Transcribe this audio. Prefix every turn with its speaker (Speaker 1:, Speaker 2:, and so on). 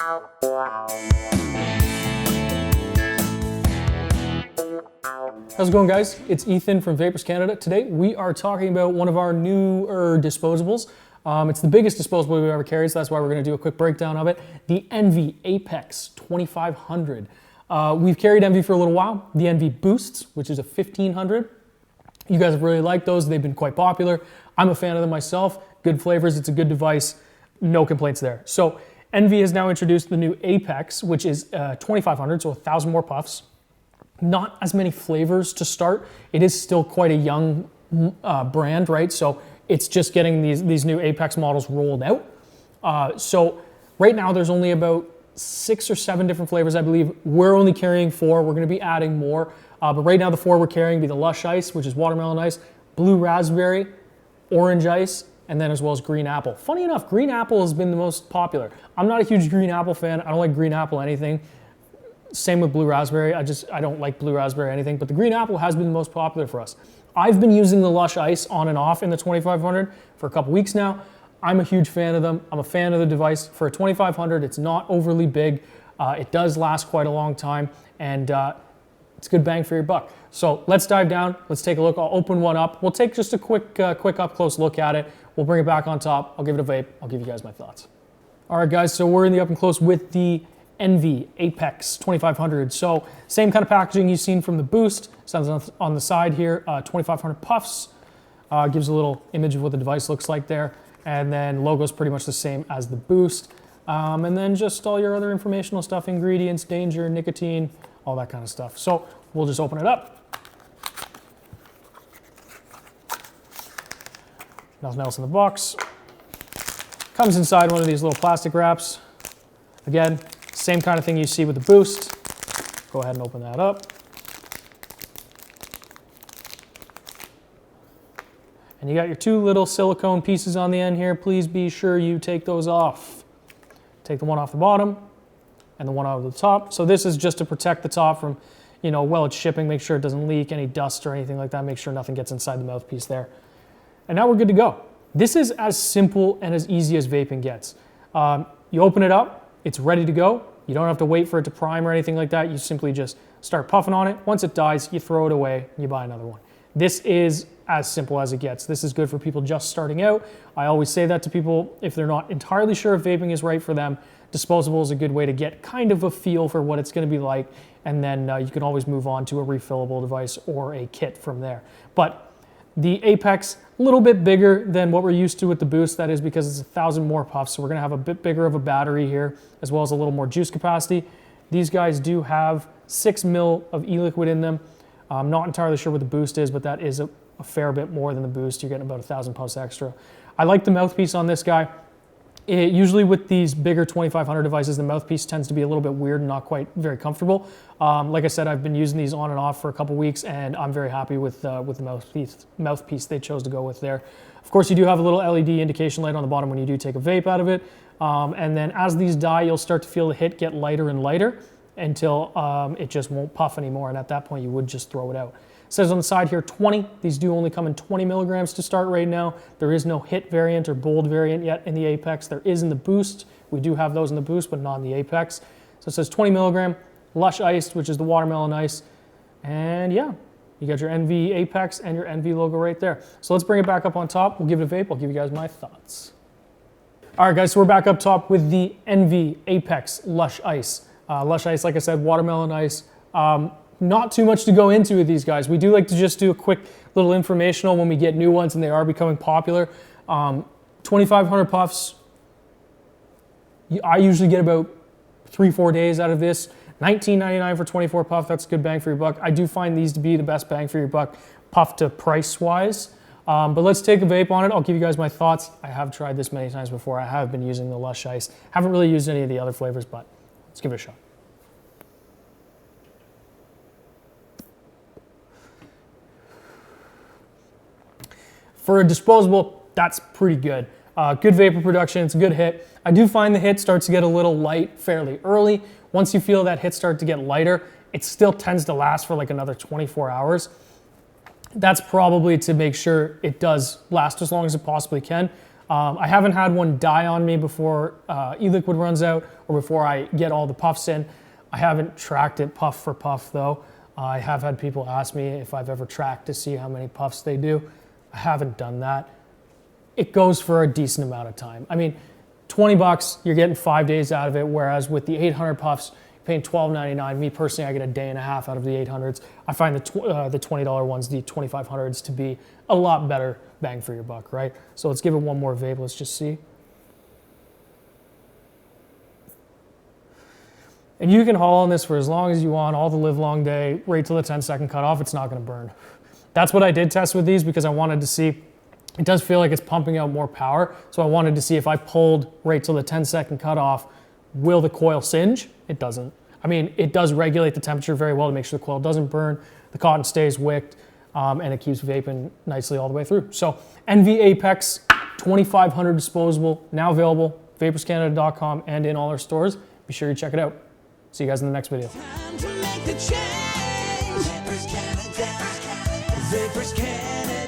Speaker 1: How's it going, guys? It's Ethan from Vapours Canada. Today we are talking about one of our newer disposables. It's the biggest disposable we've ever carried, so that's why we're going to do a quick breakdown of it. The Envi Apex 2500. We've carried Envi for a little while. The Envi Boosts, which is a 1500. You guys have really liked those. They've been quite popular. I'm a fan of them myself. Good flavors. It's a good device. No complaints there. So Envi has now introduced the new Apex, which is 2500, so 1,000 more puffs. Not as many flavors to start. It is still quite a young brand, right? So it's just getting these new Apex models rolled out. So right now there's only about 6 or 7 different flavors, I believe. We're only carrying 4. We're going to be adding more. But right now the 4 we're carrying be the Lush Ice, which is watermelon ice, blue raspberry, orange ice, and then as well as green apple. Funny enough, green apple has been the most popular. I'm not a huge green apple fan. I don't like green apple anything. Same with blue raspberry. I don't like blue raspberry anything, but the green apple has been the most popular for us. I've been using the Lush Ice on and off in the 2500 for a couple weeks now. I'm a huge fan of them. I'm a fan of the device. For a 2500, it's not overly big. It does last quite a long time, and it's good bang for your buck. So let's dive down. Let's take a look. I'll open one up. We'll take just a quick up-close look at it. We'll bring it back on top. I'll give it a vape. I'll give you guys my thoughts. All right, guys, so we're in the up-and-close with the Envi Apex 2500. So same kind of packaging you've seen from the Boost. Sounds on the side here, 2500 puffs. Gives a little image of what the device looks like there. And then logo's pretty much the same as the Boost. And then just all your other informational stuff, ingredients, danger, nicotine, all that kind of stuff. So we'll just open it up. Nothing else in the box. Comes inside one of these little plastic wraps. Again, same kind of thing you see with the Boost. Go ahead and open that up. And you got your 2 little silicone pieces on the end here. Please be sure you take those off. Take the one off the bottom and the one out of the top. So this is just to protect the top from, while it's shipping, make sure it doesn't leak, any dust or anything like that. Make sure nothing gets inside the mouthpiece there. And now we're good to go. This is as simple and as easy as vaping gets. You open it up, it's ready to go. You don't have to wait for it to prime or anything like that. You simply just start puffing on it. Once it dies, you throw it away and you buy another one. This is as simple as it gets. This is good for people just starting out. I always say that to people if they're not entirely sure if vaping is right for them. Disposable is a good way to get kind of a feel for what it's going to be like, and then you can always move on to a refillable device or a kit from there. But the Apex, a little bit bigger than what we're used to with the Boost. That is because it's 1,000 more puffs, so we're going to have a bit bigger of a battery here, as well as a little more juice capacity. These guys do have 6 mil of e-liquid in them. I'm not entirely sure what the Boost is, but that is a fair bit more than the Boost. You're getting about 1,000 puffs extra. I like the mouthpiece on this guy. Usually with these bigger 2500 devices, the mouthpiece tends to be a little bit weird and not quite very comfortable. Like I said, I've been using these on and off for a couple weeks, and I'm very happy with the mouthpiece they chose to go with there. Of course, you do have a little LED indication light on the bottom when you do take a vape out of it. And then as these die, you'll start to feel the hit get lighter and lighter until it just won't puff anymore, and at that point you would just throw it out. It says on the side here 20. These do only come in 20 milligrams to start right now. There is no hit variant or bold variant yet in the Apex. There is in the Boost. We do have those in the Boost, but not in the Apex. So it says 20 milligram, Lush Ice, which is the watermelon ice. And yeah, you got your Envi Apex and your Envi logo right there. So let's bring it back up on top. We'll give it a vape. I'll give you guys my thoughts. All right, guys, so we're back up top with the Envi Apex Lush Ice. Lush Ice, like I said, watermelon ice. Not too much to go into with these guys. We do like to just do a quick little informational when we get new ones and they are becoming popular. 2,500 puffs. I usually get about 3-4 days out of this. $19.99 for 24 puff. That's a good bang for your buck. I do find these to be the best bang for your buck, puff to price wise. But let's take a vape on it. I'll give you guys my thoughts. I have tried this many times before. I have been using the Lush Ice. Haven't really used any of the other flavors, but let's give it a shot. For a disposable, that's pretty good. Good vapor production, it's a good hit. I do find the hit starts to get a little light fairly early. Once you feel that hit start to get lighter, it still tends to last for like another 24 hours. That's probably to make sure it does last as long as it possibly can. I haven't had one die on me before e-liquid runs out or before I get all the puffs in. I haven't tracked it puff for puff though. I have had people ask me if I've ever tracked to see how many puffs they do. I haven't done that. It goes for a decent amount of time. I mean, 20 bucks, you're getting 5 days out of it, whereas with the 800 puffs, you're paying $12.99. Me personally, I get a day and a half out of the 800s. I find the $20 ones, the 2500s, to be a lot better bang for your buck, right? So let's give it one more vape. Let's just see. And you can haul on this for as long as you want, all the live long day, right till the 10-second cutoff. It's not going to burn. That's what I did test with these because I wanted to see. It does feel like it's pumping out more power, so I wanted to see if I pulled right till the 10-second cutoff, will the coil singe? It doesn't. I mean, it does regulate the temperature very well to make sure the coil doesn't burn, the cotton stays wicked, and it keeps vaping nicely all the way through. So Envi Apex 2500 disposable, now available, vapourscanada.com and in all our stores. Be sure you check it out. See you guys in the next video.
Speaker 2: Time to make the change. Vapours Canada. Vapours Canada.